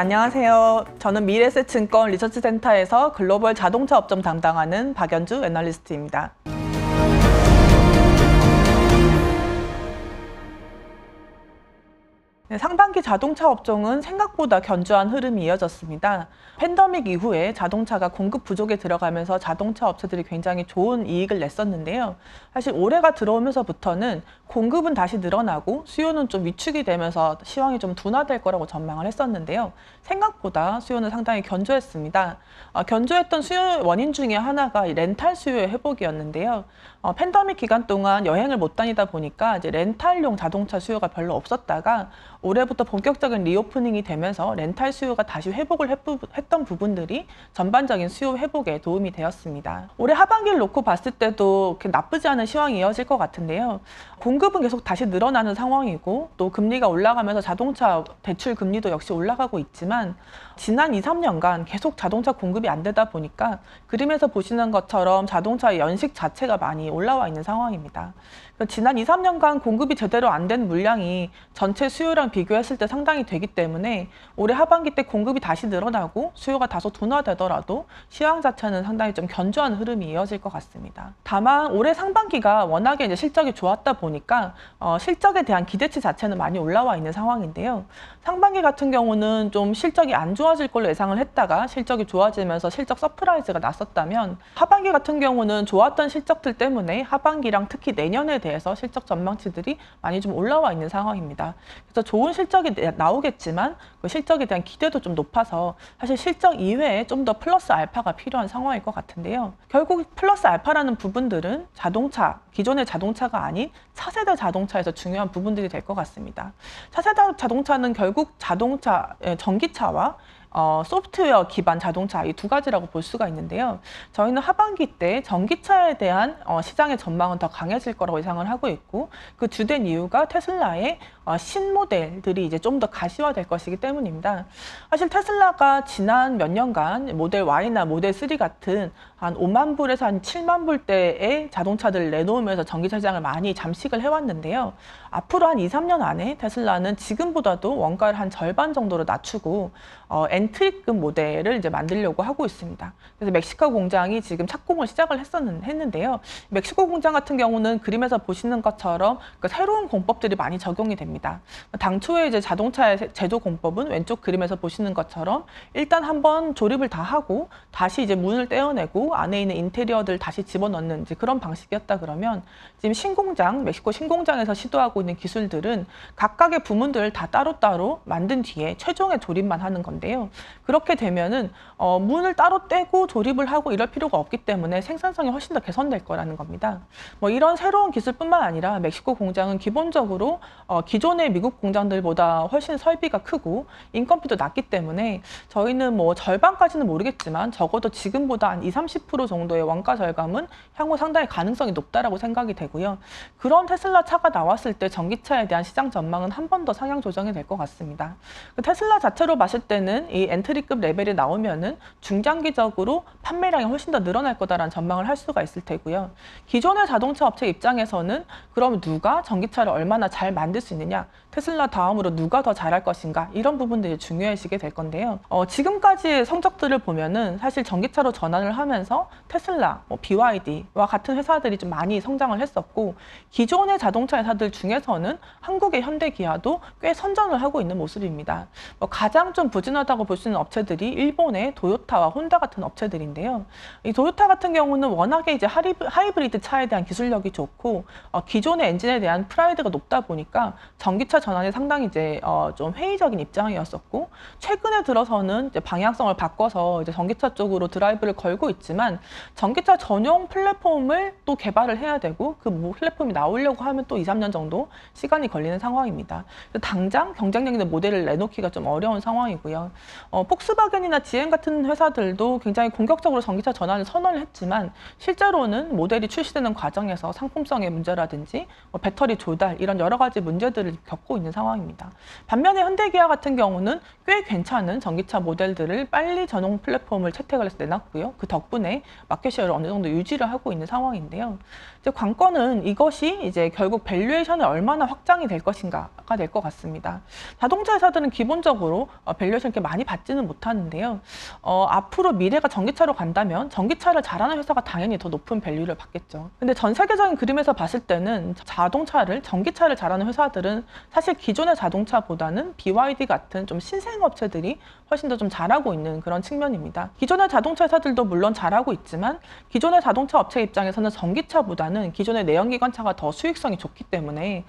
안녕하세요. 저는 미래에셋증권 리서치센터에서 글로벌 자동차 업종 담당하는 박연주 애널리스트입니다. 상반기 자동차 업종은 생각보다 견조한 흐름이 이어졌습니다. 팬데믹 이후에 자동차가 공급 부족에 들어가면서 자동차 업체들이 굉장히 좋은 이익을 냈었는데요. 사실 올해가 들어오면서부터는 공급은 다시 늘어나고 수요는 좀 위축이 되면서 시황이 좀 둔화될 거라고 전망을 했었는데요. 생각보다 수요는 상당히 견조했습니다. 견조했던 수요 원인 중에 하나가 렌탈 수요의 회복이었는데요. 팬데믹 기간 동안 여행을 못 다니다 보니까 이제 렌탈용 자동차 수요가 별로 없었다가 올해부터 본격적인 리오프닝이 되면서 렌탈 수요가 다시 회복을 했던 부분들이 전반적인 수요 회복에 도움이 되었습니다. 올해 하반기를 놓고 봤을 때도 나쁘지 않은 시황이 이어질 것 같은데요. 공급은 계속 다시 늘어나는 상황이고 또 금리가 올라가면서 자동차 대출 금리도 역시 올라가고 있지만 지난 2, 3년간 계속 자동차 공급이 안 되다 보니까 그림에서 보시는 것처럼 자동차의 연식 자체가 많이 올라와 있는 상황입니다. 지난 2, 3년간 공급이 제대로 안 된 물량이 전체 수요랑 비교했을 때 상당히 되기 때문에 올해 하반기 때 공급이 다시 늘어나고 수요가 다소 둔화되더라도 시황 자체는 상당히 좀 견조한 흐름이 이어질 것 같습니다. 다만 올해 상반기가 워낙에 이제 실적이 좋았다 보니까 실적에 대한 기대치 자체는 많이 올라와 있는 상황인데요. 상반기 같은 경우는 좀 실적이 안 좋아질 걸로 예상을 했다가 실적이 좋아지면서 실적 서프라이즈가 났었다면 하반기 같은 경우는 좋았던 실적들 때문에 하반기랑 특히 내년에 대해서 실적 전망치들이 많이 좀 올라와 있는 상황입니다. 그래서 좋은 실적이 나오겠지만 그 실적에 대한 기대도 좀 높아서 사실 실적 이외에 좀 더 플러스 알파가 필요한 상황일 것 같은데요. 결국 플러스 알파라는 부분들은 기존의 자동차가 아닌 차세대 자동차에서 중요한 부분들이 될 것 같습니다. 차세대 자동차는 결국 전기차와 소프트웨어 기반 자동차 이 두 가지라고 볼 수가 있는데요. 저희는 하반기 때 전기차에 대한 시장의 전망은 더 강해질 거라고 예상을 하고 있고 그 주된 이유가 테슬라의 신모델들이 이제 좀 더 가시화될 것이기 때문입니다. 사실 테슬라가 지난 몇 년간 모델 Y나 모델 3 같은 한 5만 불에서 한 7만 불대의 자동차들을 내놓으면서 전기차 시장을 많이 잠식을 해왔는데요. 앞으로 한 2, 3년 안에 테슬라는 지금보다도 원가를 한 절반 정도로 낮추고 엔트리급 모델을 이제 만들려고 하고 있습니다. 그래서 멕시코 공장이 지금 착공을 시작을 했는데요. 멕시코 공장 같은 경우는 그림에서 보시는 것처럼 새로운 공법들이 많이 적용이 됩니다. 당초에 이제 자동차의 제조 공법은 왼쪽 그림에서 보시는 것처럼 일단 한번 조립을 다 하고 다시 이제 문을 떼어내고 안에 있는 인테리어들 다시 집어넣는 이제 그런 방식이었다 그러면 지금 멕시코 신공장에서 시도하고 있는 기술들은 각각의 부문들을 다 따로따로 만든 뒤에 최종의 조립만 하는 건데요. 그렇게 되면은 문을 따로 떼고 조립을 하고 이럴 필요가 없기 때문에 생산성이 훨씬 더 개선될 거라는 겁니다. 이런 새로운 기술뿐만 아니라 멕시코 공장은 기본적으로 기존의 미국 공장들보다 훨씬 설비가 크고 인건비도 낮기 때문에 저희는 절반까지는 모르겠지만 적어도 지금보다 한 20, 30% 정도의 원가 절감은 향후 상당히 가능성이 높다라고 생각이 되고요. 그런 테슬라 차가 나왔을 때 전기차에 대한 시장 전망은 한 번 더 상향 조정이 될 것 같습니다. 테슬라 자체로 봤을 때는 이 엔트리급 레벨이 나오면은 중장기적으로 판매량이 훨씬 더 늘어날 거다라는 전망을 할 수가 있을 테고요. 기존의 자동차 업체 입장에서는 그럼 누가 전기차를 얼마나 잘 만들 수 있느냐, 테슬라 다음으로 누가 더 잘할 것인가 이런 부분들이 중요해지게 될 건데요. 지금까지의 성적들을 보면은 사실 전기차로 전환을 하면서 테슬라, BYD와 같은 회사들이 좀 많이 성장을 했었고 기존의 자동차 회사들 중에서는 한국의 현대기아도 꽤 선전을 하고 있는 모습입니다. 가장 좀 부진하다고 볼 수 있는 업체들이 일본의 도요타와 혼다 같은 업체들인데요. 이 도요타 같은 경우는 워낙에 이제 하이브리드 차에 대한 기술력이 좋고 기존의 엔진에 대한 프라이드가 높다 보니까 전기차 전환이 상당히 이제 좀 회의적인 입장이었었고 최근에 들어서는 이제 방향성을 바꿔서 이제 전기차 쪽으로 드라이브를 걸고 있지만 전기차 전용 플랫폼을 또 개발을 해야 되고 그 플랫폼이 나오려고 하면 또 2, 3년 정도 시간이 걸리는 상황입니다. 당장 경쟁력 있는 모델을 내놓기가 좀 어려운 상황이고요. 폭스바겐이나 GM 같은 회사들도 굉장히 공격적으로 전기차 전환을 선언을 했지만 실제로는 모델이 출시되는 과정에서 상품성의 문제라든지 배터리 조달 이런 여러 가지 문제들을 겪고 찾고 있는 상황입니다. 반면에 현대기아 같은 경우는 꽤 괜찮은 전기차 모델들을 빨리 전용 플랫폼을 채택을 해서 내놨고요. 그 덕분에 마켓 셰어를 어느 정도 유지를 하고 있는 상황인데요. 이제 관건은 이것이 이제 결국 밸류에이션이 얼마나 확장이 될 것인가가 될 것 같습니다. 자동차 회사들은 기본적으로 밸류에이션 이렇게 많이 받지는 못하는데요. 앞으로 미래가 전기차로 간다면 전기차를 잘하는 회사가 당연히 더 높은 밸류를 받겠죠. 근데 전 세계적인 그림에서 봤을 때는 전기차를 잘하는 회사들은 사실 기존의 자동차보다는 BYD 같은 좀 신생 업체들이 훨씬 더 좀 잘하고 있는 그런 측면입니다. 기존의 자동차 회사들도 물론 잘하고 있지만 기존의 자동차 업체 입장에서는 전기차보다는 기존의 내연기관차가 더 수익성이 좋기 때문에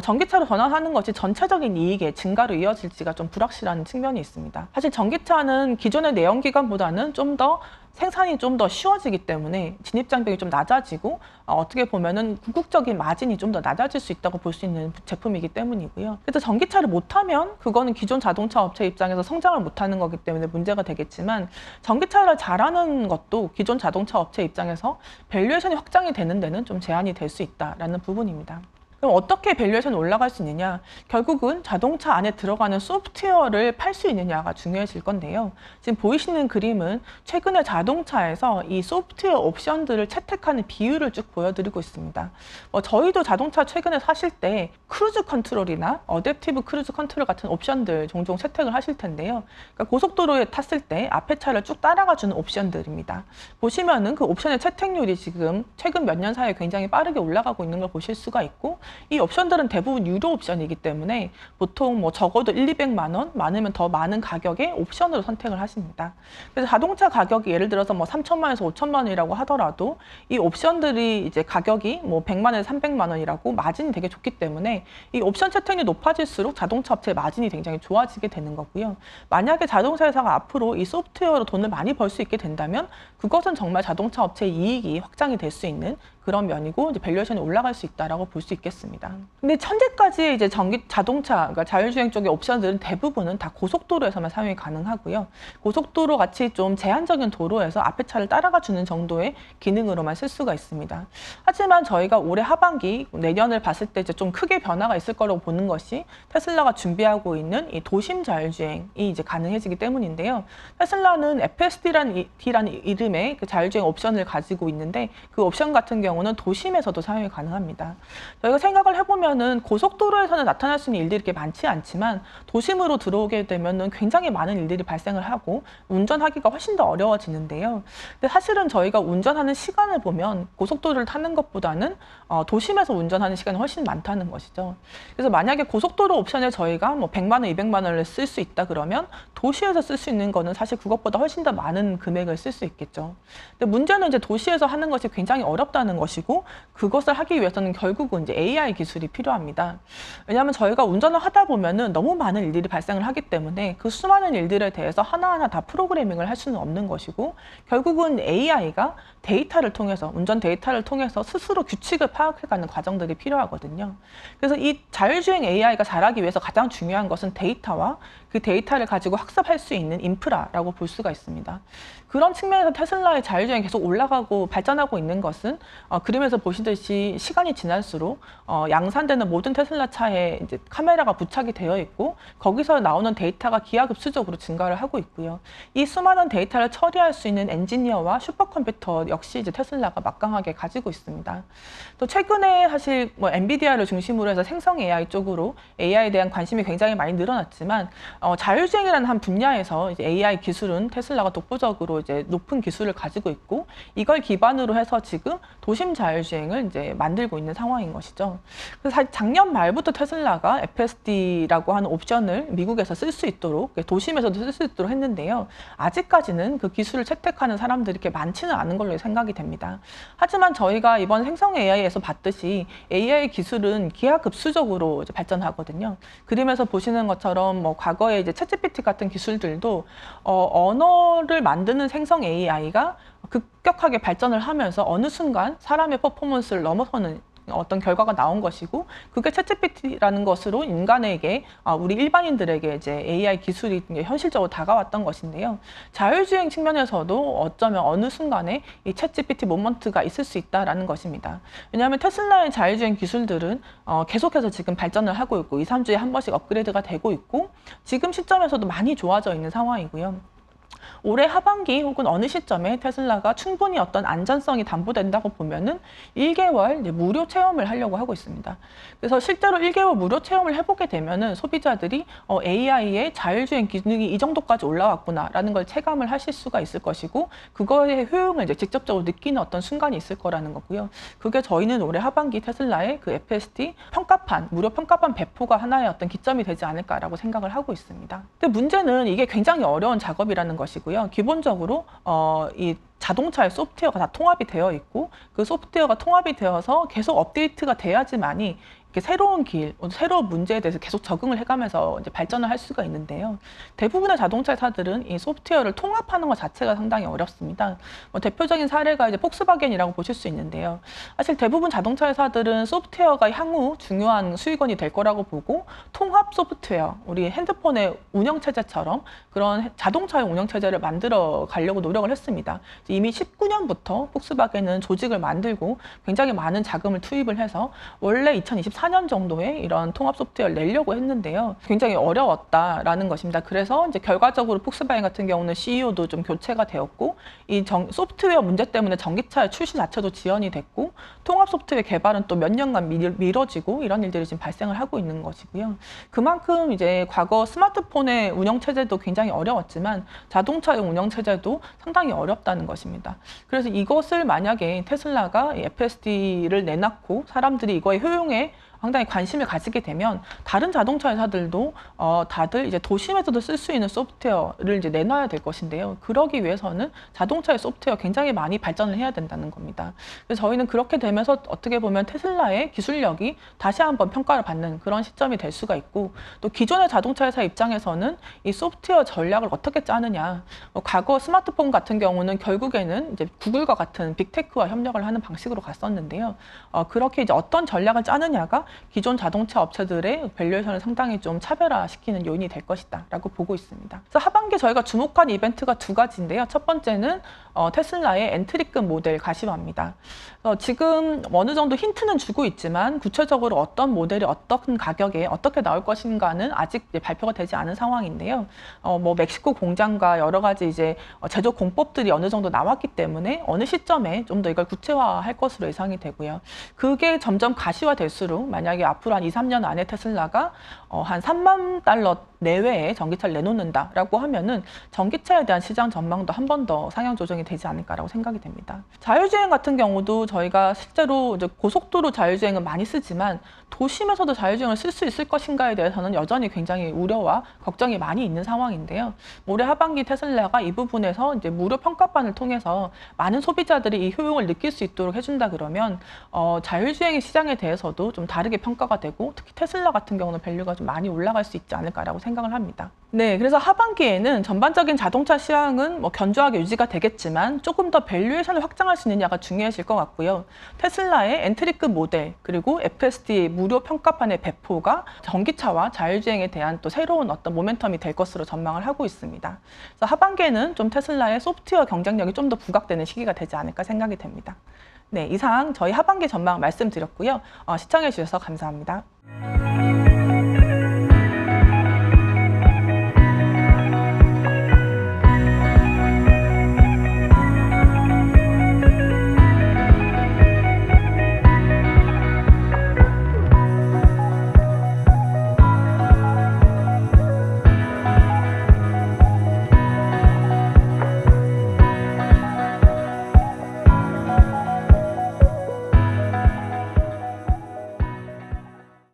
전기차로 전환하는 것이 전체적인 이익의 증가로 이어질지가 좀 불확실한 측면이 있습니다. 사실 전기차는 기존의 내연기관보다는 좀 더 생산이 좀 더 쉬워지기 때문에 진입장벽이 좀 낮아지고 어떻게 보면은 궁극적인 마진이 좀 더 낮아질 수 있다고 볼 수 있는 제품이기 때문이고요. 그래서 전기차를 못하면 그거는 기존 자동차 업체 입장에서 성장을 못하는 거기 때문에 문제가 되겠지만 전기차를 잘하는 것도 기존 자동차 업체 입장에서 밸류에이션이 확장이 되는 데는 좀 제한이 될 수 있다라는 부분입니다. 그럼 어떻게 밸류에이션이 올라갈 수 있느냐? 결국은 자동차 안에 들어가는 소프트웨어를 팔 수 있느냐가 중요해질 건데요. 지금 보이시는 그림은 최근에 자동차에서 이 소프트웨어 옵션들을 채택하는 비율을 쭉 보여드리고 있습니다. 저희도 자동차 최근에 사실 때 크루즈 컨트롤이나 어댑티브 크루즈 컨트롤 같은 옵션들 종종 채택을 하실 텐데요. 그러니까 고속도로에 탔을 때 앞에 차를 쭉 따라가주는 옵션들입니다. 보시면은 그 옵션의 채택률이 지금 최근 몇 년 사이에 굉장히 빠르게 올라가고 있는 걸 보실 수가 있고, 이 옵션들은 대부분 유료 옵션이기 때문에 보통 적어도 200~200만 원, 많으면 더 많은 가격의 옵션으로 선택을 하십니다. 그래서 자동차 가격이 예를 들어서 3천만 원에서 5천만 원이라고 하더라도 이 옵션들이 이제 가격이 100만 원에서 300만 원이라고 마진이 되게 좋기 때문에 이 옵션 채택률이 높아질수록 자동차 업체의 마진이 굉장히 좋아지게 되는 거고요. 만약에 자동차 회사가 앞으로 이 소프트웨어로 돈을 많이 벌 수 있게 된다면 그것은 정말 자동차 업체의 이익이 확장이 될 수 있는 그런 면이고 이제 밸류에이션이 올라갈 수 있다라고 볼 수 있겠습니다. 근데 현재까지의 이제 자동차, 그러니까 자율주행 쪽의 옵션들은 대부분은 다 고속도로에서만 사용이 가능하고요. 고속도로 같이 좀 제한적인 도로에서 앞에 차를 따라가 주는 정도의 기능으로만 쓸 수가 있습니다. 하지만 저희가 올해 하반기, 내년을 봤을 때 이제 좀 크게 변화가 있을 거라고 보는 것이 테슬라가 준비하고 있는 이 도심 자율주행이 이제 가능해지기 때문인데요. 테슬라는 FSD라는 이름의 그 자율주행 옵션을 가지고 있는데 그 옵션 같은 경우는 도심에서도 사용이 가능합니다. 저희가 생각을 해보면은 고속도로에서는 나타날 수 있는 일들이 이렇게 많지 않지만 도심으로 들어오게 되면은 굉장히 많은 일들이 발생을 하고 운전하기가 훨씬 더 어려워지는데요. 근데 사실은 저희가 운전하는 시간을 보면 고속도로를 타는 것보다는 도심에서 운전하는 시간이 훨씬 많다는 것이죠. 그래서 만약에 고속도로 옵션에 저희가 100만 원, 200만 원을 쓸 수 있다 그러면 도시에서 쓸 수 있는 거는 사실 그것보다 훨씬 더 많은 금액을 쓸 수 있겠죠. 근데 문제는 이제 도시에서 하는 것이 굉장히 어렵다는 것이고, 그것을 하기 위해서는 결국은 이제 AI 기술이 필요합니다. 왜냐하면 저희가 운전을 하다 보면은 너무 많은 일들이 발생을 하기 때문에 그 수많은 일들에 대해서 하나하나 다 프로그래밍을 할 수는 없는 것이고, 결국은 AI가 운전 데이터를 통해서 스스로 규칙을 파악해가는 과정들이 필요하거든요. 그래서 이 자율주행 AI가 잘하기 위해서 가장 중요한 것은 데이터와 그 데이터를 가지고 학습할 수 있는 인프라라고 볼 수가 있습니다. 그런 측면에서 테슬라의 자율주행이 계속 올라가고 발전하고 있는 것은 그림에서 보시듯이 시간이 지날수록 양산되는 모든 테슬라 차에 이제 카메라가 부착이 되어 있고, 거기서 나오는 데이터가 기하급수적으로 증가를 하고 있고요. 이 수많은 데이터를 처리할 수 있는 엔지니어와 슈퍼컴퓨터 역시 이제 테슬라가 막강하게 가지고 있습니다. 또 최근에 사실 엔비디아를 중심으로 해서 생성 AI 쪽으로 AI에 대한 관심이 굉장히 많이 늘어났지만 자율주행이라는 한 분야에서 이제 AI 기술은 테슬라가 독보적으로 이제 높은 기술을 가지고 있고, 이걸 기반으로 해서 지금 도심 자율주행을 이제 만들고 있는 상황인 것이죠. 그래서 사실 작년 말부터 테슬라가 FSD라고 하는 옵션을 미국에서 쓸 수 있도록, 도심에서도 쓸 수 있도록 했는데요. 아직까지는 그 기술을 채택하는 사람들이 이렇게 많지는 않은 걸로 생각이 됩니다. 하지만 저희가 이번 생성 AI에서 봤듯이 AI 기술은 기하급수적으로 이제 발전하거든요. 그림에서 보시는 것처럼 과거에 이제 챗GPT 같은 기술들도 언어를 만드는 생성 AI가 급격하게 발전을 하면서 어느 순간 사람의 퍼포먼스를 넘어서는 어떤 결과가 나온 것이고 그게 챗GPT라는 것으로 인간에게 우리 일반인들에게 이제 AI 기술이 현실적으로 다가왔던 것인데요. 자율주행 측면에서도 어쩌면 어느 순간에 이 챗GPT 모먼트가 있을 수 있다라는 것입니다. 왜냐하면 테슬라의 자율주행 기술들은 계속해서 지금 발전을 하고 있고 2, 3주에 한 번씩 업그레이드가 되고 있고 지금 시점에서도 많이 좋아져 있는 상황이고요. 올해 하반기 혹은 어느 시점에 테슬라가 충분히 어떤 안전성이 담보된다고 보면은 1개월 무료 체험을 하려고 하고 있습니다. 그래서 실제로 1개월 무료 체험을 해보게 되면은 소비자들이 AI의 자율주행 기능이 이 정도까지 올라왔구나라는 걸 체감을 하실 수가 있을 것이고 그거의 효용을 이제 직접적으로 느끼는 어떤 순간이 있을 거라는 거고요. 그게 저희는 올해 하반기 테슬라의 그 FSD 평가판, 무료 평가판 배포가 하나의 어떤 기점이 되지 않을까라고 생각을 하고 있습니다. 근데 문제는 이게 굉장히 어려운 작업이라는 것이고요. 기본적으로 이 자동차의 소프트웨어가 다 통합이 되어 있고 그 소프트웨어가 통합이 되어서 계속 업데이트가 돼야지만이 이렇게 새로운 길, 새로운 문제에 대해서 계속 적응을 해가면서 이제 발전을 할 수가 있는데요. 대부분의 자동차 회사들은 이 소프트웨어를 통합하는 것 자체가 상당히 어렵습니다. 대표적인 사례가 이제 폭스바겐이라고 보실 수 있는데요. 사실 대부분 자동차 회사들은 소프트웨어가 향후 중요한 수익원이 될 거라고 보고 통합 소프트웨어, 우리 핸드폰의 운영체제처럼 그런 자동차의 운영체제를 만들어 가려고 노력을 했습니다. 이미 19년부터 폭스바겐은 조직을 만들고 굉장히 많은 자금을 투입을 해서 원래 2024년 정도에 이런 통합 소프트웨어를 내려고 했는데요. 굉장히 어려웠다라는 것입니다. 그래서 이제 결과적으로 폭스바겐 같은 경우는 CEO도 좀 교체가 되었고 이 소프트웨어 문제 때문에 전기차의 출시 자체도 지연이 됐고 통합 소프트웨어 개발은 또 몇 년간 미뤄지고 이런 일들이 지금 발생을 하고 있는 것이고요. 그만큼 이제 과거 스마트폰의 운영 체제도 굉장히 어려웠지만 자동차의 운영 체제도 상당히 어렵다는 것입니다. 그래서 이것을 만약에 테슬라가 FSD를 내놨고 사람들이 이거의 효용에 상당히 관심을 가지게 되면 다른 자동차 회사들도 다들 이제 도심에서도 쓸 수 있는 소프트웨어를 이제 내놔야 될 것인데요. 그러기 위해서는 자동차의 소프트웨어 굉장히 많이 발전을 해야 된다는 겁니다. 그래서 저희는 그렇게 되면서 어떻게 보면 테슬라의 기술력이 다시 한번 평가를 받는 그런 시점이 될 수가 있고 또 기존의 자동차 회사 입장에서는 이 소프트웨어 전략을 어떻게 짜느냐. 과거 스마트폰 같은 경우는 결국에는 이제 구글과 같은 빅테크와 협력을 하는 방식으로 갔었는데요. 그렇게 이제 어떤 전략을 짜느냐가 기존 자동차 업체들의 밸류에이션을 상당히 좀 차별화시키는 요인이 될 것이다 라고 보고 있습니다. 그래서 하반기 저희가 주목한 이벤트가 두 가지인데요. 첫 번째는 테슬라의 엔트리급 모델 가시화입니다. 지금 어느 정도 힌트는 주고 있지만 구체적으로 어떤 모델이 어떤 가격에 어떻게 나올 것인가는 아직 발표가 되지 않은 상황인데요. 멕시코 공장과 여러 가지 이제 제조 공법들이 어느 정도 나왔기 때문에 어느 시점에 좀 더 이걸 구체화할 것으로 예상이 되고요. 그게 점점 가시화될수록 만약에 앞으로 한 2, 3년 안에 테슬라가 한 3만 달러 내외의 전기차를 내놓는다라고 하면은 전기차에 대한 시장 전망도 한 번 더 상향 조정이 되지 않을까라고 생각이 됩니다. 자율주행 같은 경우도 저희가 실제로 이제 고속도로 자율주행은 많이 쓰지만 도심에서도 자율주행을 쓸 수 있을 것인가에 대해서는 여전히 굉장히 우려와 걱정이 많이 있는 상황인데요. 올해 하반기 테슬라가 이 부분에서 이제 무료 평가판을 통해서 많은 소비자들이 이 효용을 느낄 수 있도록 해준다 그러면 자율주행의 시장에 대해서도 좀 다르게 평가가 되고 특히 테슬라 같은 경우는 밸류가 좀 많이 올라갈 수 있지 않을까라고 생각을 합니다. 네, 그래서 하반기에는 전반적인 자동차 시황은 견조하게 유지가 되겠지만 조금 더 밸류에이션을 확장할 수 있느냐가 중요해질 것 같고요. 테슬라의 엔트리급 모델 그리고 FSD 무료 평가판의 배포가 전기차와 자율주행에 대한 또 새로운 어떤 모멘텀이 될 것으로 전망을 하고 있습니다. 그래서 하반기에는 좀 테슬라의 소프트웨어 경쟁력이 좀 더 부각되는 시기가 되지 않을까 생각이 됩니다. 네, 이상 저희 하반기 전망 말씀드렸고요. 시청해 주셔서 감사합니다.